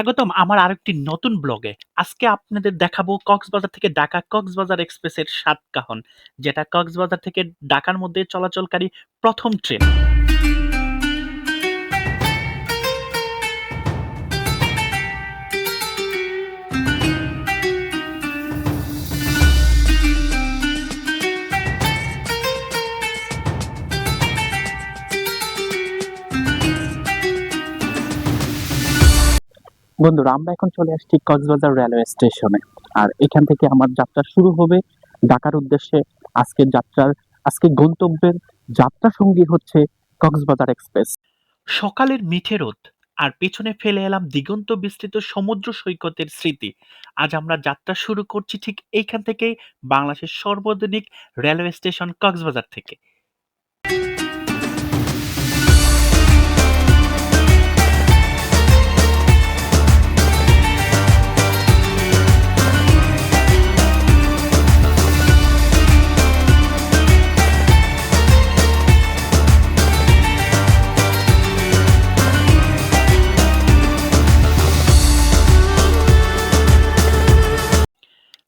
স্বাগতম আমার আরেকটি নতুন ব্লগে। আজকে আপনাদের দেখাবো কক্সবাজার থেকে ঢাকা কক্সবাজার এক্সপ্রেসের সাতকাহন, যেটা কক্সবাজার থেকে ঢাকার মধ্যে চলাচলকারী প্রথম ট্রেন। বন্ধুরা, আমরা এখন চলে আসছি কক্সবাজার রেলওয়ে স্টেশনে। আর এখান থেকে আমার যাত্রা শুরু হবে ঢাকার উদ্দেশ্যে। আজকের গন্তব্যের যাত্রা সঙ্গী হচ্ছে কক্সবাজার এক্সপ্রেস। সকালের মিঠে রোদ আর পেছনে ফেলে এলাম দিগন্ত বিস্তৃত সমুদ্র সৈকতের স্মৃতি। আজ আমরা যাত্রা শুরু করছি ঠিক এইখান থেকেই, বাংলাদেশের সর্বাধুনিক রেলওয়ে স্টেশন কক্সবাজার থেকে।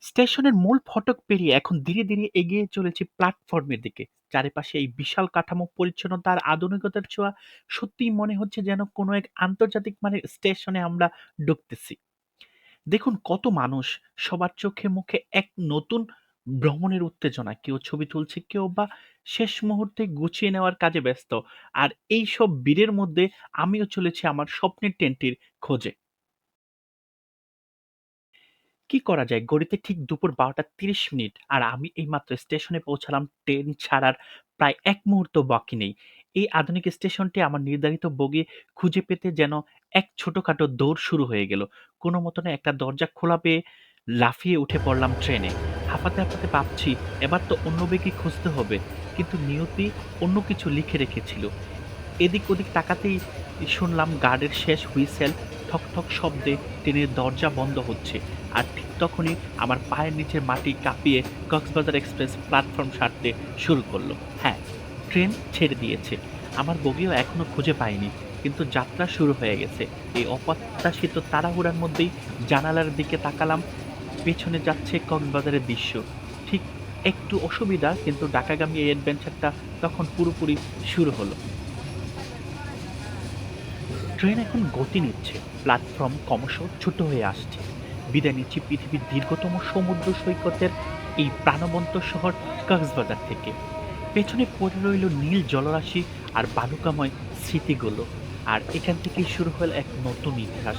স্টেশনের মূল ফটক পেরিয়ে এখন ধীরে ধীরে এগিয়ে চলেছি প্ল্যাটফর্মের দিকে। চারিপাশে এই বিশাল কাঠামো, পরিচ্ছন্নতা আর আধুনিকতার ছোঁয়া, সত্যিই মনে হচ্ছে যেন কোনো এক আন্তর্জাতিক মানের স্টেশনে আমরা ঢুকতেছি। দেখুন কত মানুষ, সবার চোখে মুখে এক নতুন ভ্রমণের উত্তেজনা। কেউ ছবি তুলছে, কেউ বা শেষ মুহূর্তে গুছিয়ে নেওয়ার কাজে ব্যস্ত। আর এই সব ভিড়ের মধ্যে আমিও চলেছি আমার স্বপ্নের ট্রেনটির খোঁজে। কি করা যায়? ঘড়িতে ঠিক দুপুর ১২টা ৩০ আর আমি এইমাত্র স্টেশনে পৌঁছালাম। ট্রেন ছাড়ার প্রায় এক মুহূর্ত বাকি নেই। এই আধুনিক স্টেশনটি আমার নির্ধারিত বগি খুঁজে পেতে যেন এক ছোটখাটো দৌড় শুরু হয়ে গেল। কোনো মতনে একটা দরজা খোলা পেয়ে লাফিয়ে উঠে পড়লাম ট্রেনে। হাঁপাতে হাঁপাতে ভাবছি এবার তো অন্য বগি খুঁজতে হবে, কিন্তু নিয়তি অন্য কিছু লিখে রেখেছিল। এদিক ওদিক তাকাতেই শুনলাম গার্ডের শেষ হুইসেল। ঠক ঠক শব্দে ট্রেনের দরজা বন্ধ হচ্ছে। আর ঠিক তখনই আমার পায়ের নিচের মাটি কাঁপিয়ে কক্সবাজার এক্সপ্রেস প্ল্যাটফর্ম ছাড়তে শুরু করলো। হ্যাঁ, ট্রেন ছেড়ে দিয়েছে। আমার বগিও এখনো খুঁজে পাইনি, কিন্তু যাত্রা শুরু হয়ে গেছে। এই অপ্রত্যাশিত তাড়াহুড়ার মধ্যেই জানালার দিকে তাকালাম। পেছনে যাচ্ছে কক্সবাজারের দৃশ্য। ঠিক একটু অসুবিধা, কিন্তু ঢাকাগামী এই অ্যাডভেঞ্চারটা তখন পুরোপুরি শুরু হলো। ট্রেন এখন গতি নিচ্ছে, প্ল্যাটফর্ম ক্রমশ ছোট হয়ে আসছে। বিদায় নিচ্ছি পৃথিবীর দীর্ঘতম সমুদ্র সৈকতের এই প্রাণবন্ত শহর কক্সবাজার থেকে। পেছনে পড়ে রইল নীল জলরাশি আর বালুকাময় স্মৃতিগুলো। আর এখান থেকেই শুরু হলো এক নতুন ইতিহাস।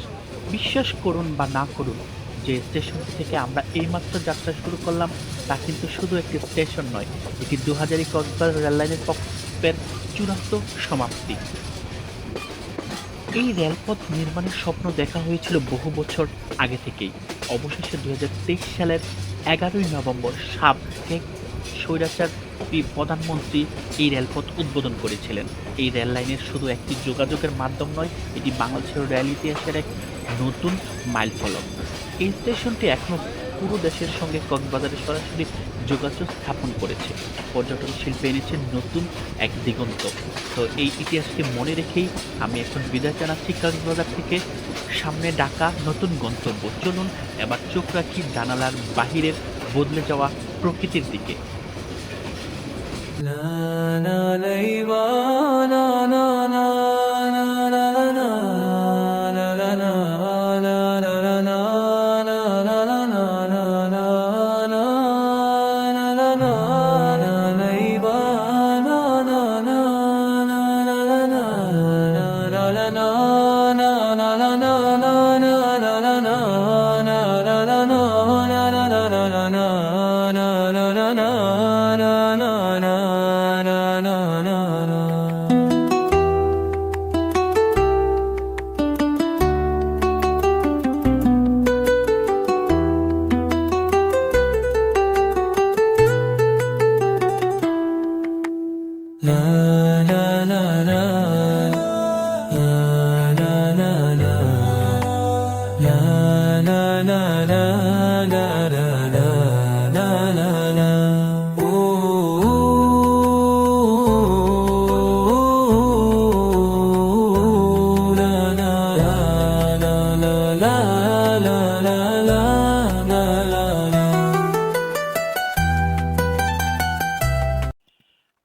বিশ্বাস করুন বা না করুন, যে স্টেশনটি থেকে আমরা এইমাত্র যাত্রা শুরু করলাম, তা কিন্তু শুধু একটি স্টেশন নয়, এটি ২০০০ কক্সবাজার রেললাইনের পক্ষের চূড়ান্ত সমাপ্তি। এই রেলপথ নির্মাণের স্বপ্ন দেখা হয়েছিল বহু বছর আগে থেকেই। অবশেষে ২০২৩ সালের ১১ই নভেম্বর সাবেক স্বৈরাচার প্রধানমন্ত্রী এই রেলপথ উদ্বোধন করেছিলেন। এই রেল লাইনের শুধু একটি যোগাযোগের মাধ্যম নয়, এটি বাংলাদেশের রেল ইতিহাসের এক নতুন মাইলফলক। এই স্টেশনটি এখনো পুরো দেশের সঙ্গে কক্সবাজারের সরাসরি যোগাযোগ স্থাপন করেছে। পর্যটন শিল্পে এনেছে নতুন এক দিগন্ত। তো এই ইতিহাসকে মনে রেখেই আমি এখন বিদায় জানাচ্ছি কক্সবাজার থেকে। সামনে ঢাকা, নতুন গন্তব্য। চলুন এবার চোখ রাখি জানালার বাহিরের বদলে যাওয়া প্রকৃতির দিকে। la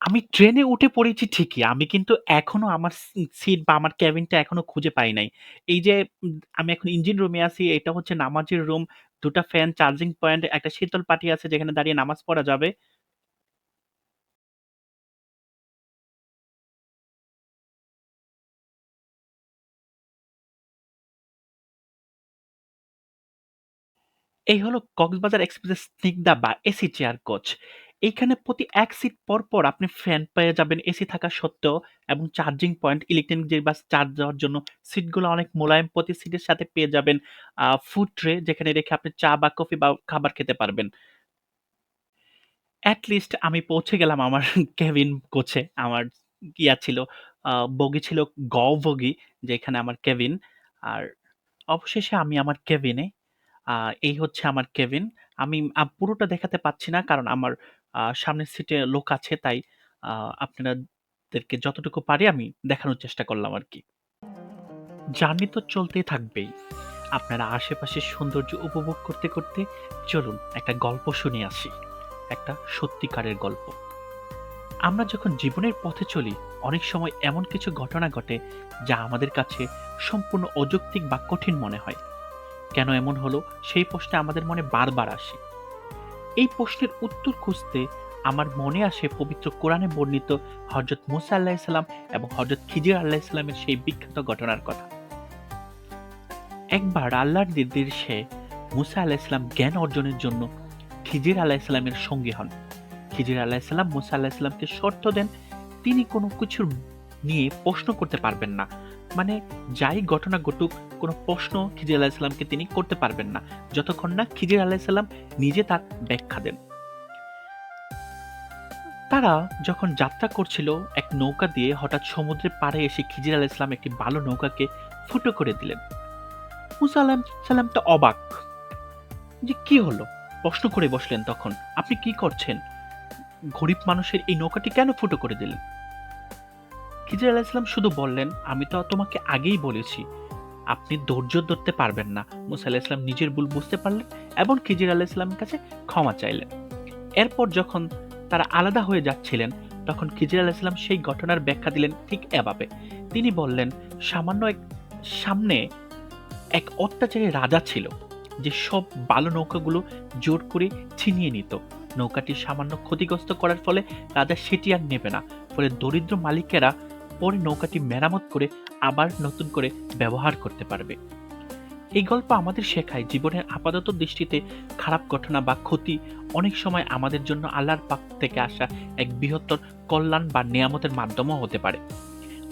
আমি ট্রেনে উঠে পড়েছি ঠিকই। আমি কিন্তু এখনো আমার সিট বা আমার কেবিনটা এখনো খুঁজে পাই নাই। এই যে আমি এখন ইঞ্জিন রুমে আছি, এটা হচ্ছে নামাজের রুম। ২ টা ফ্যান, চার্জিং পয়েন্ট, একটা শীতল পাটি আছে যেখানে দাঁড়িয়ে নামাজ পড়া যাবে। এই হলো কক্সবাজার এক্সপ্রেস স্নিগ্ধা বা এসি চেয়ার কোচ। এইখানে প্রতি ১ সিট পর আপনি ফ্যান পেয়ে যাবেন এসি থাকা সত্ত্বেও এবং charging point, electronic device charge দেওয়ার জন্য সিটগুলো অনেক মোলায়েম। প্রতি সিটের সাথে পেয়ে যাবেন ফুড ট্রে যেখানে রেখে আপনি চা বা কফি বা খাবার খেতে পারবেন। এট লিস্ট আমি পৌঁছে গেলাম আমার কেবিন কোচে। আমার ছিল আ বগি ছিল বগি যেখানে আমার কেবিন। আর অবশেষে আমি আমার কেবিনে। আ এই হচ্ছে আমার কেবিন। আমি পুরোটা দেখাতে পাচ্ছি না কারণ আমার সামনের সিটে লোক আছে তাই আ আপনাদেরকে যতটুকু পারি আমি দেখানোর চেষ্টা করলাম আরকি। জার্নি তো চলতেই থাকবেই। আপনারা আশেপাশের সৌন্দর্য উপভোগ করতে চলুন একটা গল্প শুনে আসি। একটা সত্যিকারের গল্প। আমরা যখন জীবনের পথে চলি, অনেক সময় এমন কিছু ঘটনা ঘটে যা আমাদের কাছে সম্পূর্ণ অযৌক্তিক বা কঠিন মনে হয়। কেন এমন হলো সেই প্রশ্নে আমাদের মনে বারবার আসে। এই প্রশ্নের উত্তর খুঁজতে আমার মনে আসে পবিত্র কোরআনে বর্ণিত হযরত মূসা আলাইহিস সালাম এবং হযরত খিজির আলাইহিস সালামের সেই বিখ্যাত ঘটনার কথা। একবার আল্লাহর নির্দেশে মূসা আলাইহিস সালাম জ্ঞান অর্জনের জন্য খিজির আলাইহিস সালামের সঙ্গী হন। খিজির আলাইহিস সালাম মূসা আলাইহিস সালামকে শর্ত দেন, তিনি কোনো কিছুর নিয়ে প্রশ্ন করতে পারবেন না। মানে যাই ঘটনা ঘটুক, কোনো প্রশ্ন খিজির আলাইহিস সালামকে তিনি করতে পারবেন না, যতক্ষণ না খিজির আলাইহিস সালাম নিজে তার ব্যাখ্যা দেন। তারা যখন যাত্রা করছিল এক নৌকা দিয়ে, হঠাৎ সমুদ্রের পাড়ে এসে খিজির আলাইহিস সালাম একটি ভালো নৌকাকে ফুটো করে দিলেন। মূসা আলাইহিস সালাম তো অবাক যে কি হলো? প্রশ্ন করে বসলেন তখন, আপনি কি করছেন? গরিব মানুষের এই নৌকাটি কেন ফুটো করে দিলেন? খিজির আলাইহিস সালাম শুধু বললেন, আমি তো তোমাকে আগেই বলেছি আপনি ধৈর্য ধরতে পারবেন না। মূসা আলাইহিস সালাম নিজের ভুল বুঝতে পারলেন এবং খিজির আলাইহিস সালামের কাছে ক্ষমা চাইলেন। এরপর যখন তারা আলাদা হয়ে যাচ্ছিলেন, তখন খিজির আলাইহিস সালাম সেই ঘটনার ব্যাখ্যা দিলেন ঠিক এভাবে। তিনি বললেন, সামান্য সামনে এক অত্যাচারী রাজা ছিল যে সব ভালো নৌকাগুলো জোর করে ছিনিয়ে নিত। নৌকাটি সামান্য ক্ষতিগ্রস্ত করার ফলে রাজা সেটি আর নেবে না। ফলে দরিদ্র মালিকেরা পরে নৌকাটি মেরামত করে আবার নতুন করে ব্যবহার করতে পারবে। এই গল্প আমাদের শেখায় জীবনের আপাতত দৃষ্টিতে খারাপ ঘটনা বা ক্ষতি অনেক সময় আমাদের জন্য আল্লাহর পাক থেকে আসা এক বৃহত্তর কল্যাণ বা নেয়ামতের মাধ্যমও হতে পারে।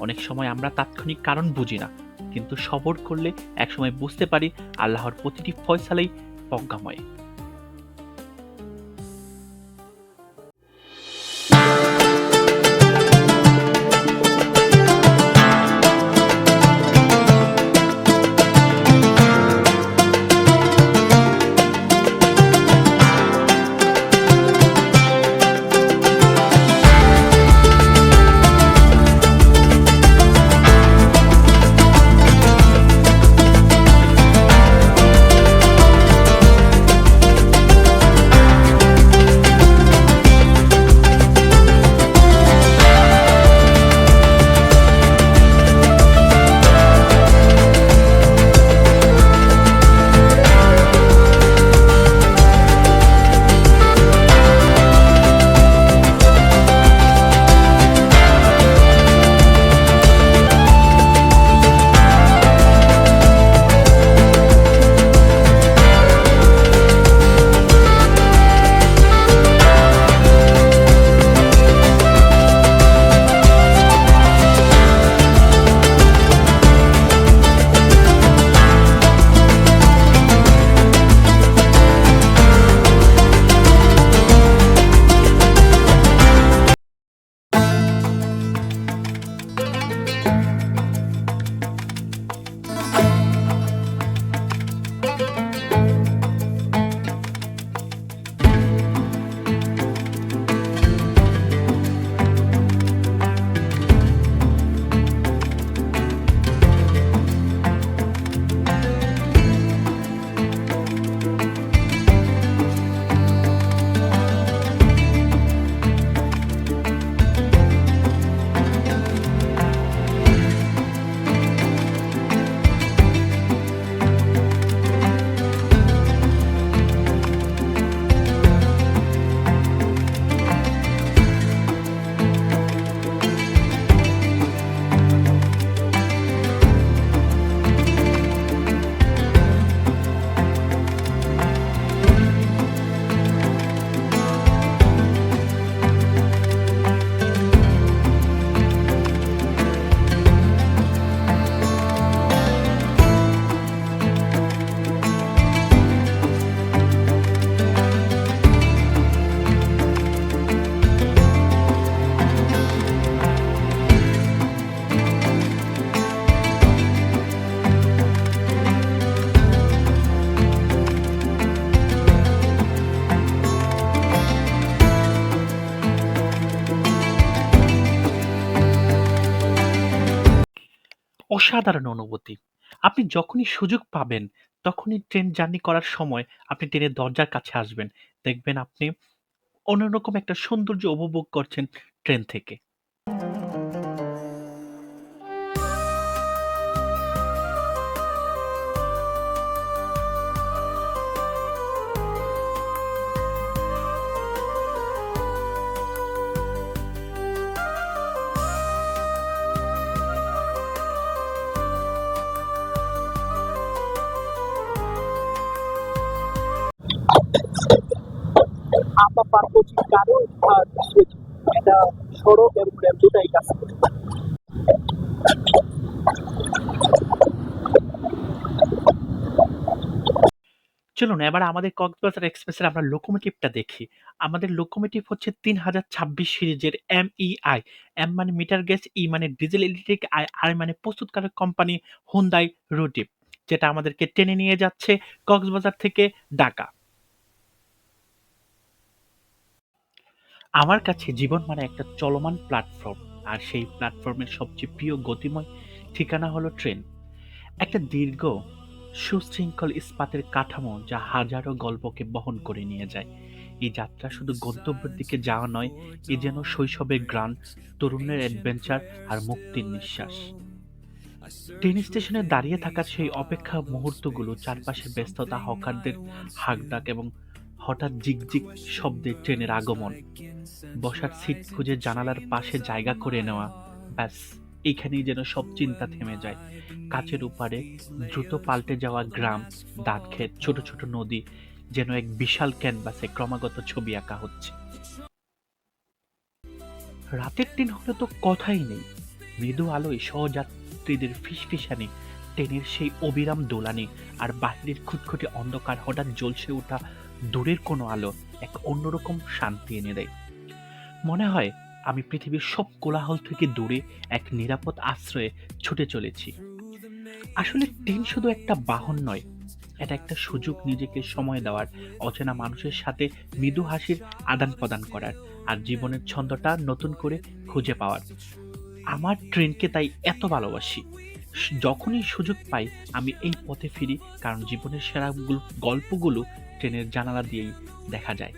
অনেক সময় আমরা তাৎক্ষণিক কারণ বুঝি না, কিন্তু সবর করলে একসময় বুঝতে পারি আল্লাহর প্রতিটি ফয়সালাই প্রজ্ঞাময়। অসাধারণ অনুভূতি। আপনি যখনই সুযোগ পাবেন, তখনই ট্রেন জার্নি করার সময় আপনি ট্রেনের দরজার কাছে আসবেন। দেখবেন আপনি অন্যরকম একটা সৌন্দর্য উপভোগ করছেন ট্রেন থেকে। আমরা পারবো যে কারো এটা সড়ক এবং রেল দুটাই কাজ করে। চলুন এবার আমাদের কক্সবাজার এক্সপ্রেসের আমরা লোকোমোটিভটা দেখি। আমাদের লোকোমোটিভ হচ্ছে ৩০২৬ সিরিজের MEI। এম মানে মিটার গেজ, ই মানে ডিজেল ইলেকট্রিক, আর মানে প্রস্তুতকারক কোম্পানি হুন্দাই রুটিপ, যেটা আমাদেরকে টেনে নিয়ে যাচ্ছে কক্সবাজার থেকে ঢাকা। আমার কাছে জীবন মানে একটা চলমান প্ল্যাটফর্ম, আর সেই প্ল্যাটফর্মের সবচেয়ে প্রিয় গতিময় ঠিকানা হলো ট্রেন। একটা দীর্ঘ সুশৃঙ্খল ইস্পাতের কাঠামো যা হাজারো গল্পকে বহন করে নিয়ে যায়। এই যাত্রা শুধু গন্তব্যের দিকে যাওয়া নয়, এ যেন শৈশবের গ্রান, তরুণের অ্যাডভেঞ্চার আর মুক্তির নিঃশ্বাস। ট্রেন স্টেশনে দাঁড়িয়ে থাকার সেই অপেক্ষা মুহূর্তগুলো, চারপাশের ব্যস্ততা, হকারদের হাঁকডাক এবং হঠাৎ জিগজিগ শব্দে ট্রেনের আগমন, বসার সিট খুঁজে জানালার পাশে জায়গা করে নেওয়া, ব্যাস এইখানেই যেন সব চিন্তা থেমে যায়। কাচের উপারে দ্রুত পাল্টে যাওয়া গ্রাম, দাঁতক্ষেত, ছোট ছোট নদী, যেন এক বিশাল ক্যানভাসে ক্রমাগত ছবি আঁকা হচ্ছে। রাতের ট্রেন হলে তো কথাই নেই। মৃদু আলোয় সহযাত্রীদের ফিসফিসানি, ট্রেনের সেই অবিরাম দোলানি, আর বাহিরের খুঁতখুঁটে অন্ধকার হঠাৎ জ্বলসে ওঠা দূরের কোনো আলো এক অন্যরকম শান্তি এনে দেয়। মনে হয় আমি পৃথিবীর সব কোলাহল থেকে দূরে এক নিরাপদ আশ্রয়ে ছুটে চলেছি। আসলে ট্রেন শুধু একটা বাহন নয়, এটা একটা সুযোগ নিজেকে সময় দেওয়ার, অচেনা মানুষের সাথে মৃদু হাসির আদান প্রদান করার, আর জীবনের ছন্দটা নতুন করে খুঁজে পাওয়ার। আমার ট্রেনকে তাই এত ভালোবাসি। যখনই সুযোগ পাই আমি এই পথে ফিরি, কারণ জীবনের সেরা গল্পগুলো ট্রেনের জানালা দিয়েই দেখা যায়।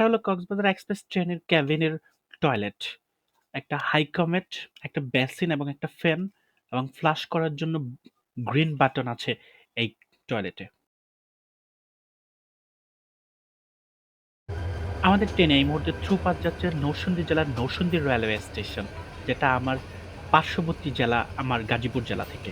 হলো কক্সবাজার এক্সপ্রেস ট্রেনের কেবিনের টয়লেট। একটা হাইকমেট, একটা বেসিন এবং একটা ফ্যান এবং ফ্লাশ করার জন্য গ্রিন বাটন আছে এই টয়লেটে। আমাদের ট্রেনে এই মুহূর্তে থ্রু পাস যাচ্ছে নরসিংদী জেলার নরসিংদী রেলওয়ে স্টেশন, যেটা আমার পার্শ্ববর্তী জেলা আমার গাজীপুর জেলা থেকে।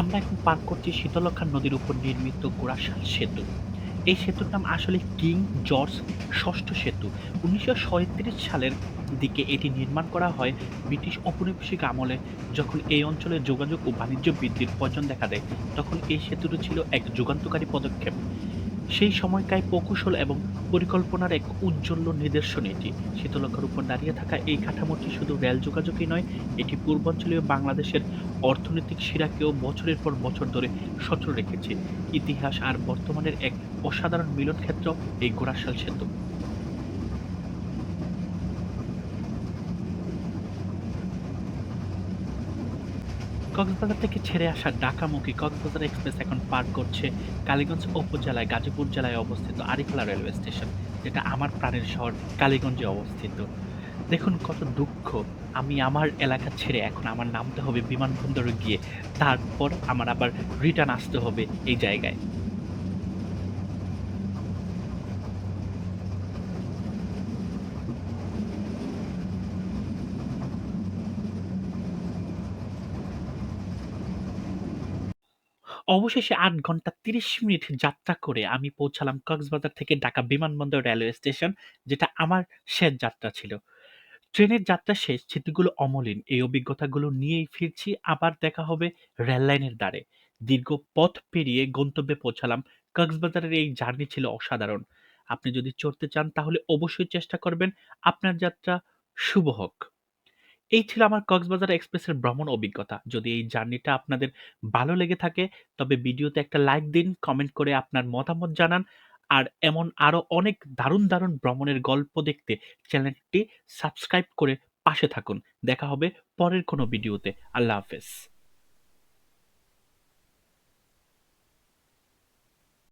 আমরা এখন পার করছি শীতলক্ষ্যা নদীর উপর নির্মিত গোড়াশাল সেতু। এই সেতুর নাম আসলে কিং জর্জ ষষ্ঠ সেতু। ১৯৩৭ সালের দিকে এটি নির্মাণ করা হয় ব্রিটিশ ঔপনিবেশিক আমলে। যখন এই অঞ্চলে যোগাযোগ ও বাণিজ্য বৃদ্ধির প্রয়োজন দেখা দেয়, তখন এই সেতুটি ছিল এক যুগান্তকারী পদক্ষেপ। সেই সময়কার প্রকৌশল এবং পরিকল্পনার এক উজ্জ্বল নিদর্শন এটি। শীতলক্ষ্যার উপর দাঁড়িয়ে থাকা এই কাঠামোটি শুধু রেল যোগাযোগই নয়, এটি পূর্বাঞ্চলীয় বাংলাদেশের অর্থনৈতিক শিরাকেও বছরের পর বছর ধরে সচল রেখেছে। ইতিহাস আর বর্তমানের এক অসাধারণ মিলনক্ষেত্র এই গোড়াশাল সেতু। কক্সবাজার থেকে ছেড়ে আসা ঢাকামুখী কক্সবাজার এক্সপ্রেস এখন পার করছে কালীগঞ্জ উপজেলায় গাজীপুর জেলায় অবস্থিত আরিখোলা রেলওয়ে স্টেশন, যেটা আমার প্রাণের শহর কালীগঞ্জে অবস্থিত। দেখুন কত দুঃখ, আমি আমার এলাকা ছেড়ে এখন আমার নামতে হবে বিমানবন্দরে গিয়ে, তারপর আমার আবার রিটার্ন আসতে হবে এই জায়গায়। অবশেষে ৮ ঘন্টা ৩০ মিনিট যাত্রা করে আমি পৌঁছালাম কক্সবাজার থেকে ঢাকা বিমানবন্দর রেলওয়ে স্টেশন, যেটা আমার শেষ যাত্রা ছিল। ট্রেনের যাত্রা শেষ, স্মৃতিগুলো অমলিন। এই অভিজ্ঞতাগুলো নিয়েই ফিরছি, আবার দেখা হবে রেললাইনের ধারে। দীর্ঘ পথ পেরিয়ে গন্তব্যে পৌঁছালাম। কক্সবাজারের এই জার্নি ছিল অসাধারণ। আপনি যদি চড়তে চান তাহলে অবশ্যই চেষ্টা করবেন। আপনার যাত্রা শুভ হোক। এই ছিল আমার কক্সবাজার এক্সপ্রেসের ভ্রমণ অভিজ্ঞতা। যদি এই জার্নিটা আপনাদের ভালো লেগে থাকে, তবে ভিডিওতে একটা লাইক দিন, কমেন্ট করে আপনার মতামত জানান। আর এমন আরো অনেক দারুণ দারুণ ভ্রমণের গল্প দেখতে চ্যানেলটি সাবস্ক্রাইব করে পাশে থাকুন। দেখা হবে পরের কোনো ভিডিওতে। আল্লাহ হাফেজ।